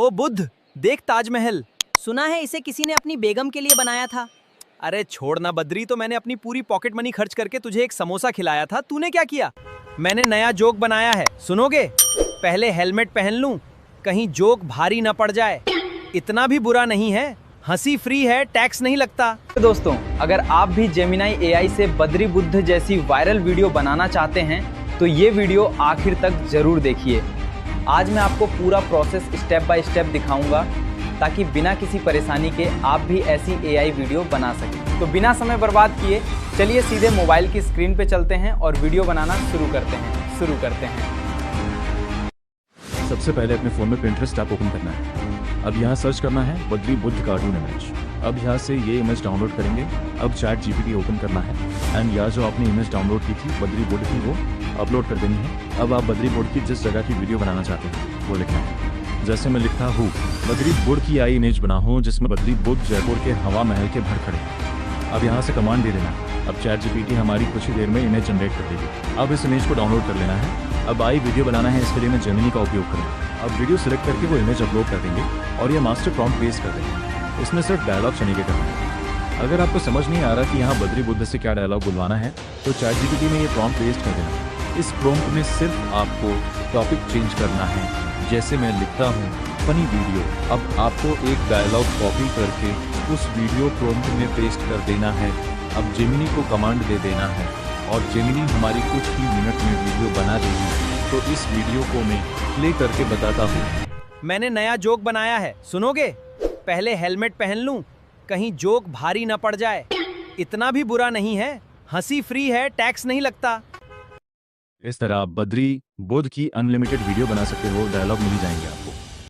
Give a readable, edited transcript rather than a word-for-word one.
ओ बुद्ध, देख ताजमहल। सुना है इसे किसी ने अपनी बेगम के लिए बनाया था। अरे छोड़ ना बद्री, तो मैंने अपनी पूरी पॉकेट मनी खर्च करके तुझे एक समोसा खिलाया था, तूने क्या किया? मैंने नया जोक बनाया है, सुनोगे? पहले हेलमेट पहन लूं, कहीं जोक भारी न पड़ जाए। इतना भी बुरा नहीं है, हंसी फ्री है, टैक्स नहीं लगता। दोस्तों, अगर आप भी जेमिनाई एआई से बद्री बुद्ध जैसी वायरल वीडियो बनाना चाहते हैं तो ये वीडियो आखिर तक जरूर देखिए। आज मैं आपको पूरा प्रोसेस स्टेप बाय स्टेप दिखाऊंगा ताकि बिना किसी परेशानी के आप भी ऐसी एआई वीडियो बना सकें। तो बिना समय बर्बाद किए चलिए सीधे मोबाइल की स्क्रीन पे चलते हैं और वीडियो बनाना शुरू करते हैं। सबसे पहले अपने फ़ोन में Pinterest ऐप ओपन करना है। अब यहाँ सर्च करना है बद्री बुद्ध कार्टून इमेज। अब यहाँ से ये इमेज डाउनलोड करेंगे। अब ChatGPT ओपन करना है एंड यहाँ जो आपने इमेज डाउनलोड की थी बद्री बुद्ध की, वो अपलोड कर देनी है। अब आप बद्री बुद्ध की जिस जगह की वीडियो बनाना चाहते हैं वो लिखना है। जैसे मैं लिखता हूँ, बद्री बुद्ध की आई इमेज बना हूँ जिसमें बद्री बुद्ध जयपुर के हवा महल के भर खड़े हैं। अब यहाँ से कमांड दे देना। अब ChatGPT हमारी कुछ ही देर में इमेज जनरेट कर देगी। अब इस इमेज को डाउनलोड कर लेना है। अब आई वीडियो बनाना है, इसके लिए मैं जेमिनी का उपयोग करूँगा। अब वीडियो सिलेक्ट करके वो इमेज अपलोड कर देंगे और ये मास्टर प्रॉम्प्ट पेस्ट कर देंगे। इसमें सिर्फ डायलॉग चने के करना है। अगर आपको समझ नहीं आ रहा कि यहाँ बद्री बुद्ध से क्या डायलॉग बुलवाना है तो ChatGPT में ये प्रॉम्प्ट पेस्ट कर देना। इस प्रॉम्प्ट में सिर्फ आपको टॉपिक चेंज करना है। जैसे मैं लिखता हूँ फनी वीडियो। अब आपको एक डायलॉग कॉपी करके उस वीडियो प्रॉम्प्ट में पेस्ट कर देना है। अब जेमिनी को कमांड दे देना है और जेमिनी हमारी कुछ ही मिनट में वीडियो बना देगी। तो इस वीडियो को मैं प्ले करके बताता हूँ। मैंने नया जोक बनाया है, सुनोगे? पहले हेलमेट पहन लूं, कहीं जोक भारी न पड़ जाए। इतना भी बुरा नहीं है, हंसी फ्री है, टैक्स नहीं लगता। इस तरह आप बद्री बुद्ध की अनलिमिटेड वीडियो बना सकते हो, डायलॉग मिल जाएंगे आपको।